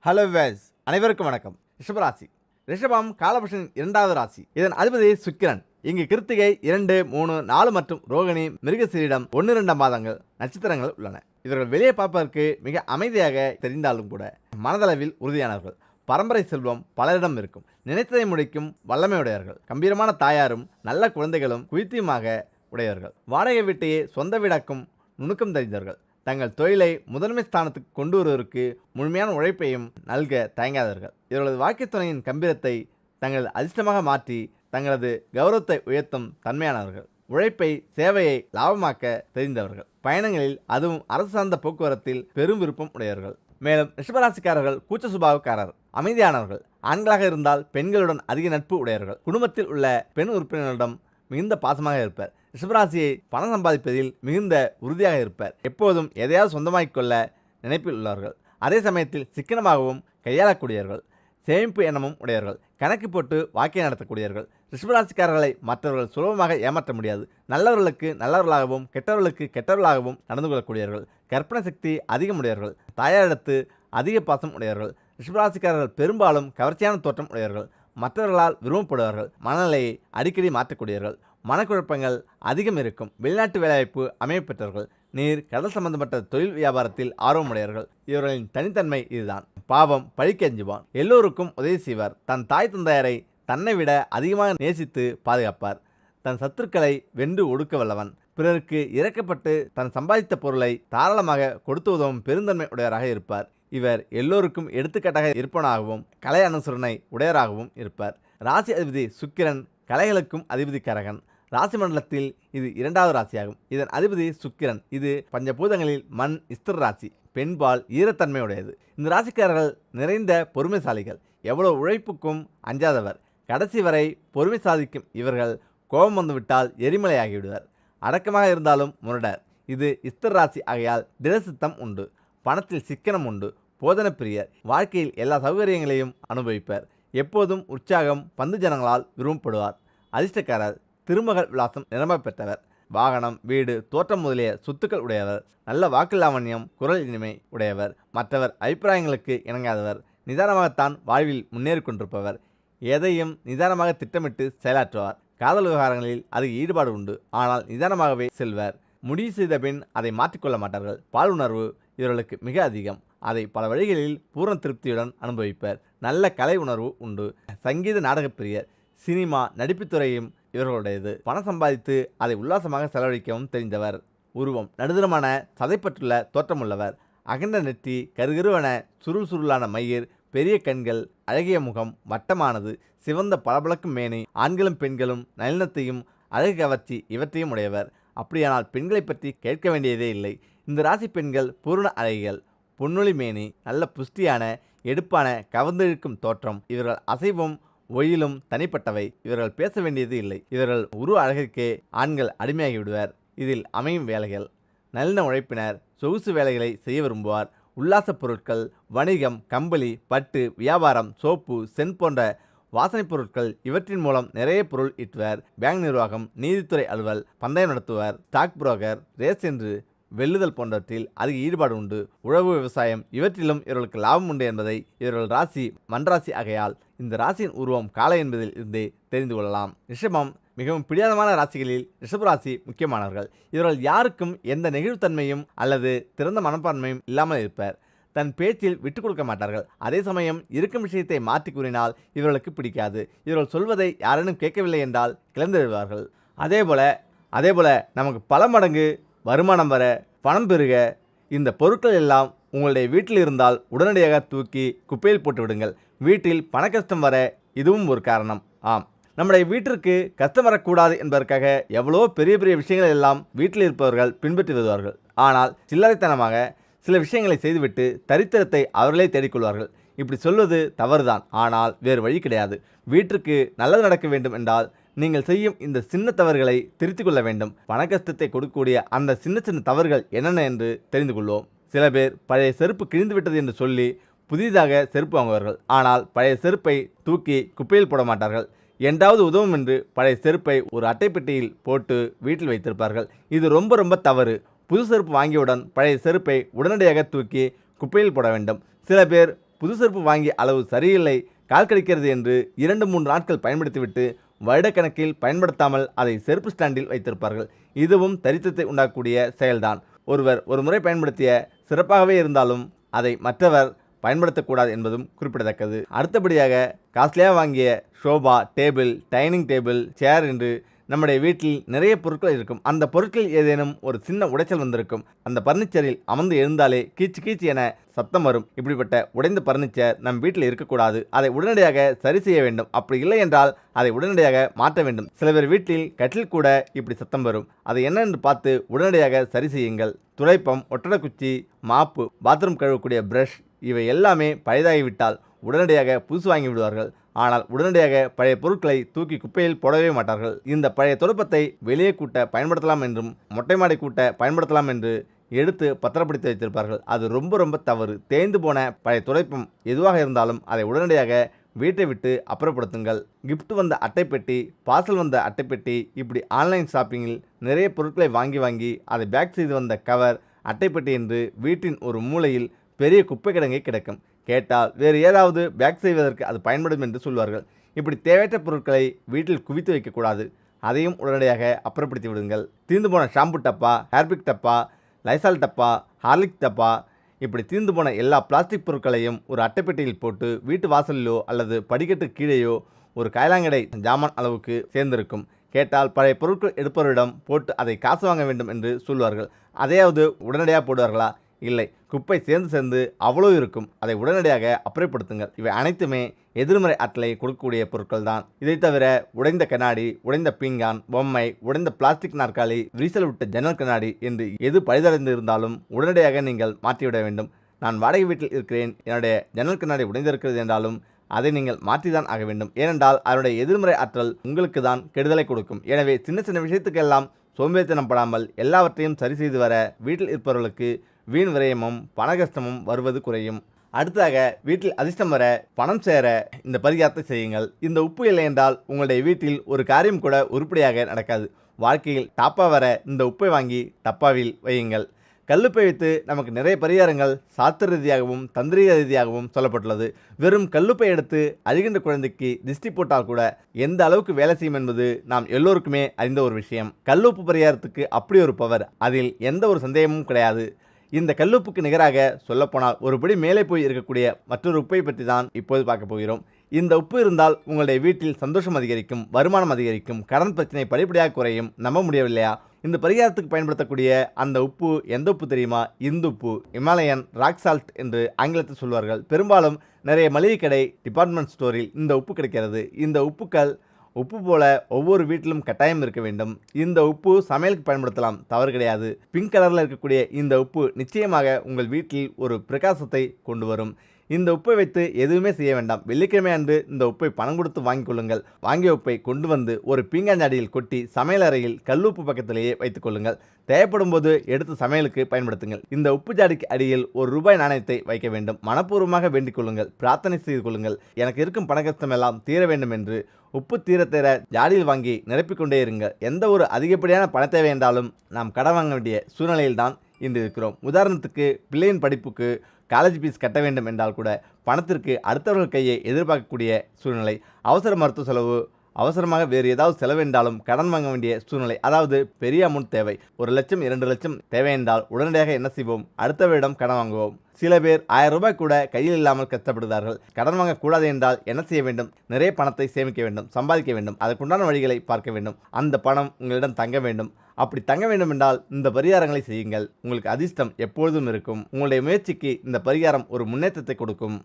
Hello ways அனைவருக்கும் வணக்கம். ரிஷபராசி. ரிஷபம் காலபுருஷனின் இரண்டாவது ராசி. இதன் அதிபதி சுக்கிரன். இங்கு கிருத்திகை 2, 3, 4 மற்றும் ரோகிணி, மிருகசீரிடம் 1, 2 மாதங்கள் நட்சத்திரங்கள் உள்ளன. இவர்கள் வெளியே பார்ப்பதற்கு மிக அமைதியாக தெரிந்தாலும் கூட மனதளவில் உறுதியானவர்கள். பரம்பரை செல்வம் பலரிடம் இருக்கும். நினைத்ததை முடிக்கும் வல்லமையுடையவர்கள். கம்பீரமான தாயாரும் நல்ல குழந்தைகளும் குயித்தியுமாக உடையவர்கள். வாடகை வீட்டையே சொந்த வீடாக்கும் நுணுக்கம் தெரிந்தவர்கள். தங்கள் தொழிலை முதன்மை ஸ்தானத்துக்கு கொண்டு வருவதற்கு முழுமையான உழைப்பையும் நல்க தயங்காதவர்கள். இவர்களது வாழ்க்கை துணையின் கம்பீரத்தை தங்களது அதிர்ஷ்டமாக மாற்றி தங்களது கௌரவத்தை உயர்த்தும் தன்மையானவர்கள். உழைப்பை சேவையை லாபமாக்க தெரிந்தவர்கள். பயணங்களில் அதுவும் அரசு சார்ந்த போக்குவரத்தில் பெரும் விருப்பம் உடையவர்கள். மேலும் ரிஷபராசிக்காரர்கள் கூச்ச சுபாவக்காரர், அமைதியானவர்கள். ஆண்களாக இருந்தால் பெண்களுடன் அதிக நட்பு உடையவர்கள். குடும்பத்தில் உள்ள பெண் உறுப்பினர்களிடம் மிகுந்த பாசமாக இருப்பார். ரிஷபராசியை பணம் சம்பாதிப்பதில் மிகுந்த உறுதியாக இருப்பார். எப்போதும் எதையாவது சொந்தமாக்கிக் கொள்ள நினைப்பில் உள்ளவர்கள். அதே சமயத்தில் சிக்கனமாகவும் கையாளக்கூடியவர்கள். சேமிப்பு எண்ணமும் உடையவர்கள். கணக்கு போட்டு வாக்கியம் நடத்தக்கூடியவர்கள். ரிஷபராசிக்காரர்களை மற்றவர்கள் சுலபமாக ஏமாற்ற முடியாது. நல்லவர்களுக்கு நல்லவர்களாகவும் கெட்டவர்களுக்கு கெட்டவர்களாகவும் நடந்து கொள்ளக்கூடியவர்கள். கற்பனை சக்தி அதிகமுடையவர்கள். தாயாரிடத்து அதிக பாசம் உடையவர்கள். ரிஷபராசிக்காரர்கள் பெரும்பாலும் கவர்ச்சியான தோற்றம் உடையவர்கள். மற்றவர்களால் விரும்பப்படுவார்கள். மனநிலையை அடிக்கடி மாற்றக்கூடியவர்கள். மனக்குழப்பங்கள் அதிகம் இருக்கும். வெளிநாட்டு வேலைவாய்ப்பு அமையப்பெற்றவர்கள். நீர் கடல் சம்பந்தப்பட்ட தொழில் வியாபாரத்தில் ஆர்வமுடையவர்கள். இவர்களின் தனித்தன்மை இதுதான். பாவம் பழிக்கு அஞ்சுவான். எல்லோருக்கும் உதவி செய்வார். தன் தாய் தந்தையரை தன்னை விட அதிகமாக நேசித்து பாதுகாப்பார். தன் சத்துருக்களை வென்று ஒடுக்க வல்லவன். பிறருக்கு இறக்கப்பட்டு தன் சம்பாதித்த பொருளை தாராளமாக கொடுத்து உதவும் பெருந்தன்மை உடையவராக இருப்பார். இவர் எல்லோருக்கும் எடுத்துக்காட்டாக இருப்பவனாகவும் கலை அனுசரணை உடையவராகவும் இருப்பார். ராசி அதிபதி சுக்கிரன் கலைகளுக்கும் அதிபதி கரகன். ராசி மண்டலத்தில் இது இரண்டாவது ராசியாகும். இதன் அதிபதி சுக்கிரன். இது பஞ்சபூதங்களில் மண் ஸ்திர ராசி. பெண்பால் ஈரத்தன்மையுடையது. இந்த ராசிக்காரர்கள் நிறைந்த பொறுமைசாலிகள். எவ்வளவு உழைப்புக்கும் அஞ்சாதவர். கடைசி வரை பொறுமை சாதிக்கும் இவர்கள் கோபம் வந்துவிட்டால் எரிமலையாகிவிடுவர். அடக்கமாக இருந்தாலும் முரடர். இது ஸ்திர ராசி ஆகையால் திடசித்தம் உண்டு. பணத்தில் சிக்கனம் உண்டு. போதன பிரியர். வாழ்க்கையில் எல்லா சௌகரியங்களையும் அனுபவிப்பர். எப்போதும் உற்சாகம் பந்து ஜனங்களால் விரும்பப்படுவார். அதிர்ஷ்டக்காரர். திருமகள் விலாசம் நிரம்ப பெற்றவர். வாகனம், வீடு, தோட்டம் முதலிய சொத்துக்கள் உடையவர். நல்ல வாக்கு லாவண்யம், குரல் இனிமை உடையவர். மற்றவர் அபிப்பிராயங்களுக்கு இணங்காதவர். நிதானமாகத்தான் வாழ்வில் முன்னேறி கொண்டிருப்பவர். எதையும் நிதானமாக திட்டமிட்டு செயலாற்றுவார். காதல் விவகாரங்களில் அதிக ஈடுபாடு உண்டு. ஆனால் நிதானமாகவே செல்வர். முடிவு செய்த பின் அதை மாற்றிக்கொள்ள மாட்டார்கள். பாலுணர்வு இவர்களுக்கு மிக அதிகம். அதை பல வழிகளில் பூர்ண திருப்தியுடன் அனுபவிப்பர். நல்ல கலை உணர்வு உண்டு. சங்கீத நாடகப் பிரியர். சினிமா நடிப்புத்துறையும் இவர்களுடையது. பணம் சம்பாதித்து அதை உல்லாசமாக செலவழிக்கவும் தெரிந்தவர். உருவம் நடுதரமான சதைப்பற்றுள்ள தோற்றமுள்ளவர். அகன்ற நெற்றி, கருகருவன சுருள் சுருளான மயிர், பெரிய கண்கள், அழகிய முகம், வட்டமானது, சிவந்த பளபளக்கும் மேனி. ஆண்களும் பெண்களும் நளினத்தையும் அழகு கவர்ச்சி இவற்றையும் உடையவர். அப்படியானால் பெண்களை பற்றி கேட்க வேண்டியதே இல்லை. இந்த ராசி பெண்கள் பூர்ண அழகிகள். பொன்னொழி மேனி, நல்ல புஷ்டியான எடுப்பான கவர்ந்திழுக்கும் தோற்றம். இவர்கள் அசைவும் ஒயிலும் தனிப்பட்டவை. இவர்கள் பேச வேண்டியது இல்லை. இவர்கள் உருவ அழகிற்கே ஆண்கள் அடிமையாகி விடுவர். இதில் அமையும் வேலைகள். நளின உழைப்பினர். சொகுசு வேலைகளை செய்ய விரும்புவார். உல்லாசப் பொருட்கள், வணிகம், கம்பளி, பட்டு, வியாபாரம், சோப்பு, சென் போன்ற வாசனைப் பொருட்கள் இவற்றின் மூலம் நிறைய பொருள் ஈட்டுவர். பேங்க் நிர்வாகம், நீதித்துறை அலுவல், பந்தயம் நடத்துவர், ஸ்டாக் புரோக்கர், ரேஸ் என்று வெல்லுதல் போன்றவற்றில் அதிக ஈடுபாடு உண்டு. உழவு, விவசாயம் இவற்றிலும் இவர்களுக்கு லாபம் உண்டு என்பதை இவர்கள் ராசி மன்ராசி ஆகையால் இந்த ராசியின் உருவம் காளை என்பதில் இருந்தே தெரிந்து கொள்ளலாம். ரிஷபம் மிகவும் பிடிவாதமான ராசிகளில் ரிஷபராசி முக்கியமானவர்கள். இவர்கள் யாருக்கும் எந்த நெகிழ்வுத்தன்மையும் அல்லது திறந்த மனப்பான்மையும் இல்லாமல் இருப்பர். தன் பேச்சில் விட்டுக் கொடுக்க மாட்டார்கள். அதே சமயம் இருக்கும் விஷயத்தை மாற்றி கூறினால் இவர்களுக்கு பிடிக்காது. இவர்கள் சொல்வதை யாரேனும் கேட்கவில்லை என்றால் கிளர்ந்தெழுவார்கள். அதேபோல நமக்கு பல மடங்கு வருமானம் வர, பணம் பெருக இந்த பொருட்கள் எல்லாம் உங்களுடைய வீட்டில் இருந்தால் உடனடியாக தூக்கி குப்பையில் போட்டு விடுங்கள். வீட்டில் பண கஷ்டம் வர இதுவும் ஒரு காரணம். ஆம், நம்முடைய வீட்டிற்கு கஷ்டம் வரக்கூடாது என்பதற்காக எவ்வளோ பெரிய பெரிய விஷயங்கள் எல்லாம் வீட்டில் இருப்பவர்கள் பின்பற்றி வருவார்கள். ஆனால் சில்லறைத்தனமாக சில விஷயங்களை செய்துவிட்டு தரித்திரத்தை அவர்களே தேடிக்கொள்வார்கள். இப்படி சொல்வது தவறுதான். ஆனால் வேறு வழி கிடையாது. வீட்டிற்கு நல்லது நடக்க வேண்டும் என்றால் நீங்கள் செய்யும் இந்த சின்ன தவறுகளை திருத்திக் கொள்ள வேண்டும். பண கஷ்டத்தை கொடுக்கக்கூடிய அந்த சின்ன சின்ன தவறுகள் என்னென்ன என்று தெரிந்து கொள்வோம். சில பேர் பழைய செருப்பு கிழிந்துவிட்டது என்று சொல்லி புதிதாக செருப்பு வாங்குவார்கள். ஆனால் பழைய செருப்பை தூக்கி குப்பையில் போட மாட்டார்கள். என்றாவது உதவும் என்று பழைய செருப்பை ஒரு அட்டைப்பெட்டியில் போட்டு வீட்டில் வைத்திருப்பார்கள். இது ரொம்ப தவறு. புது செருப்பு வாங்கியவுடன் பழைய செருப்பை உடனடியாக தூக்கி குப்பையில் போட வேண்டும். சில பேர் புது செருப்பு வாங்கிய அளவு சரியில்லை, கால் கடிக்கிறது என்று 2-3 நாட்கள் பயன்படுத்திவிட்டு வருடக்கணக்கில் பயன்படுத்தாமல் அதை செருப்பு ஸ்டாண்டில் வைத்திருப்பார்கள். இதுவும் தரித்திரத்தை உண்டாக்கக்கூடிய செயல்தான். ஒருவர் ஒரு முறை பயன்படுத்திய சிறப்பாகவே இருந்தாலும் அதை மற்றவர் பயன்படுத்தக்கூடாது என்பதும் குறிப்பிடத்தக்கது. அடுத்தபடியாக காஸ்ட்லியாக வாங்கிய ஷோபா, டேபிள், டைனிங் டேபிள், சேர் என்று நம்முடைய வீட்டில் நிறைய பொருட்கள் இருக்கும். அந்த பொருட்களில் ஏதேனும் ஒரு சின்ன உடைச்சல் வந்திருக்கும். அந்த பர்னிச்சரில் அமர்ந்து எழுந்தாலே கீச்சு கீச்சு என சத்தம் வரும். இப்படிப்பட்ட உடைந்த பர்னிச்சர் நம் வீட்டில் இருக்கக்கூடாது. அதை உடனடியாக சரி செய்ய வேண்டும். அப்படி இல்லை என்றால் அதை உடனடியாக மாற்ற வேண்டும். சில பேர் வீட்டில் கட்டில் கூட இப்படி சத்தம் வரும். அதை என்னென்று பார்த்து உடனடியாக சரி செய்யுங்கள். துடைப்பம், ஒட்டடக்குச்சி, மாப்பு, பாத்ரூம் கழுவக்கூடிய பிரஷ் இவை எல்லாமே பழையதாகிவிட்டால் உடனடியாக புதுசு வாங்கி விடுவார்கள். ஆனால் உடனடியாக பழைய பொருட்களை தூக்கி குப்பையில் போடவே மாட்டார்கள். இந்த பழைய துடைப்பத்தை வெளியே கூட்ட பயன்படுத்தலாம் என்றும் மொட்டை மாடி கூட்ட பயன்படுத்தலாம் என்று எடுத்து பத்திரப்படுத்தி வைத்திருப்பார்கள். அது ரொம்ப தவறு. தேய்ந்து போன பழைய துடைப்பம் எதுவாக இருந்தாலும் அதை உடனடியாக வீட்டை விட்டு அப்புறப்படுத்துங்கள். கிஃப்ட் வந்த அட்டைப்பெட்டி, பார்சல் வந்த அட்டைப்பெட்டி, இப்படி ஆன்லைன் ஷாப்பிங்கில் நிறைய பொருட்களை வாங்கி அதை பேக் செய்து வந்த கவர், அட்டைப்பெட்டி என்று வீட்டின் ஒரு மூலையில் பெரிய குப்பை கிடங்கை கிடக்கும். கேட்டால் வேறு ஏதாவது பேக் செய்வதற்கு அது பயன்படும் என்று சொல்வார்கள். இப்படி தேவையற்ற பொருட்களை வீட்டில் குவித்து வைக்கக்கூடாது. அதையும் உடனடியாக அப்புறப்படுத்தி விடுங்கள். தீர்ந்து போன ஷாம்பு டப்பா, ஹேர்பிக் டப்பா, லைசால் டப்பா, ஹார்லிக் டப்பா, இப்படி தீர்ந்து போன எல்லா பிளாஸ்டிக் பொருட்களையும் ஒரு அட்டைப்பெட்டியில் போட்டு வீட்டு வாசலிலோ அல்லது படிக்கட்டு கீழேயோ ஒரு கைலாங்கடை ஜாமான் அளவுக்கு சேர்ந்திருக்கும். கேட்டால் பழைய பொருட்கள் எடுப்பவரிடம் போட்டு அதை காசு வாங்க வேண்டும் என்று சொல்வார்கள். அதையாவது உடனடியாக போடுவார்களா? இல்லை. குப்பை சேர்ந்து அவ்வளோ இருக்கும். அதை உடனடியாக அப்புறப்படுத்துங்கள். இவை அனைத்துமே எதிர்மறை ஆற்றலை கொடுக்கக்கூடிய பொருட்கள் தான். இதை தவிர உடைந்த கண்ணாடி, உடைந்த பீங்கான், பொம்மை, உடைந்த பிளாஸ்டிக் நாற்காலி, விரிசல் விட்ட ஜன்னல் கண்ணாடி என்று எது பழுதடைந்து இருந்தாலும் உடனடியாக நீங்கள் மாற்றிவிட வேண்டும். நான் வாடகை வீட்டில் இருக்கிறேன், என்னுடைய ஜன்னல் கண்ணாடி உடைந்திருக்கிறது என்றாலும் அதை நீங்கள் மாற்றிதான் ஆக வேண்டும். ஏனென்றால் அதனுடைய எதிர்மறை ஆற்றல் உங்களுக்கு தான் கெடுதலை கொடுக்கும். எனவே சின்ன விஷயத்துக்கெல்லாம் சோம்பேறித்தனம் படாமல் எல்லாவற்றையும் சரி செய்து வர வீட்டில் இருப்பவர்களுக்கு வீண் விரயமும் பண கஷ்டமும் வருவது குறையும். அடுத்ததாக வீட்டில் அதிர்ஷ்டம் வர, பணம் சேர இந்த பரிகாரத்தை செய்யுங்கள். இந்த உப்பு இல்லை என்றால் உங்களுடைய வீட்டில் ஒரு காரியம் கூட உருப்படியாக நடக்காது. வாழ்க்கையில் டாப்பா வர இந்த உப்பை வாங்கி டப்பாவில் வையுங்கள். கல்லுப்பை வைத்து நமக்கு நிறைய பரிகாரங்கள் சாஸ்திர ரீதியாகவும் தந்திரிக ரீதியாகவும் சொல்லப்பட்டுள்ளது. வெறும் கல்லுப்பை எடுத்து அழுகின்ற குழந்தைக்கு திஷ்டி போட்டால் கூட எந்த அளவுக்கு வேலை செய்யும் என்பது நாம் எல்லோருக்குமே அறிந்த ஒரு விஷயம். கல்லுப்பு பரிகாரத்துக்கு அப்படி ஒரு பவர், அதில் எந்த ஒரு சந்தேகமும் கிடையாது. இந்த கல்லுப்புக்கு நிகராக சொல்லப்போனால் ஒருபடி மேலே போய் இருக்கக்கூடிய மற்றொரு உப்பை பற்றி தான் இப்போது பார்க்க போகிறோம். இந்த உப்பு இருந்தால் உங்களுடைய வீட்டில் சந்தோஷம் அதிகரிக்கும், வருமானம் அதிகரிக்கும், கடன் பிரச்சனை படிப்படியாக குறையும். நம்ப முடியவில்லையா? இந்த பரிகாரத்துக்கு பயன்படுத்தக்கூடிய அந்த உப்பு எந்த உப்பு தெரியுமா? இந்துப்பு, இமாலயன் ராக் சால்ட் என்று ஆங்கிலத்தில் சொல்வார்கள். பெரும்பாலும் நிறைய மளிகை கடை, டிபார்ட்மெண்ட் ஸ்டோரில் இந்த உப்பு கிடைக்கிறது. இந்த உப்புக்கள் உப்பு போல ஒவ்வொரு வீட்டிலும் கட்டாயம் இருக்க வேண்டும். இந்த உப்பு சமையலுக்கு பயன்படுத்தலாம், தவறு கிடையாது. பிங்க் கலரில் இருக்கக்கூடிய இந்த உப்பு நிச்சயமாக உங்கள் வீட்டில் ஒரு பிரகாசத்தை கொண்டு வரும். இந்த உப்பை வைத்து எதுவுமே செய்ய வேண்டாம். வெள்ளிக்கிழமை அன்று இந்த உப்பை பணம் கொடுத்து வாங்கிக் கொள்ளுங்கள். வாங்கிய உப்பை கொண்டு வந்து ஒரு பீங்காஞ்சாடியில் கொட்டி சமையல் அறையில் கல்லுப்பு பக்கத்திலேயே வைத்துக் கொள்ளுங்கள். தேவைப்படும் போது எடுத்து சமையலுக்கு பயன்படுத்துங்கள். இந்த உப்பு ஜாடிக்கு அடியில் ₹1 நாணயத்தை வைக்க வேண்டும். மனப்பூர்வமாக வேண்டிக் கொள்ளுங்கள், பிரார்த்தனை செய்து கொள்ளுங்கள். எனக்கு இருக்கும் பண கஷ்டம் எல்லாம் தீர வேண்டும் என்று. உப்பு தீர ஜாடியில் வாங்கி நிரப்பிக்கொண்டே இருங்கள். எந்த ஒரு அதிகப்படியான பண தேவை என்றாலும் நாம் கடன் வாங்க வேண்டிய சூழ்நிலையில் தான் இன்று இருக்கிறோம். உதாரணத்துக்கு பிள்ளையின் படிப்புக்கு காலேஜ் ஃபீஸ் கட்ட வேண்டும் என்றால் கூட பணத்திற்கு அடுத்தவர்கள் கையை எதிர்பார்க்கக்கூடிய சூழ்நிலை. அவசர மருத்துவ செலவு, அவசரமாக வேறு ஏதாவது செலவு என்றாலும் கடன் வாங்க வேண்டிய சூழ்நிலை. அதாவது பெரிய அமௌண்ட் தேவை. 1 லட்சம் 2 லட்சம் தேவை என்றால் உடனடியாக என்ன செய்வோம்? அடுத்தவரிடம் கடன் வாங்குவோம். சில பேர் ₹1000 கூட கையில் இல்லாமல் கஷ்டப்படுகிறார்கள். கடன் வாங்கக்கூடாது என்றால் என்ன செய்ய வேண்டும்? நிறைய பணத்தை சேமிக்க வேண்டும், சம்பாதிக்க வேண்டும். அதற்குண்டான வழிகளை பார்க்க வேண்டும். அந்த பணம் உங்களிடம் தங்க வேண்டும். அப்படி தங்க வேண்டும் என்றால் இந்த பரிகாரங்களை செய்யுங்கள். உங்களுக்கு அதிர்ஷ்டம் எப்பொழுதும் இருக்கும். உங்களுடைய முயற்சிக்கு இந்த பரிகாரம் ஒரு முன்னேற்றத்தை கொடுக்கும்.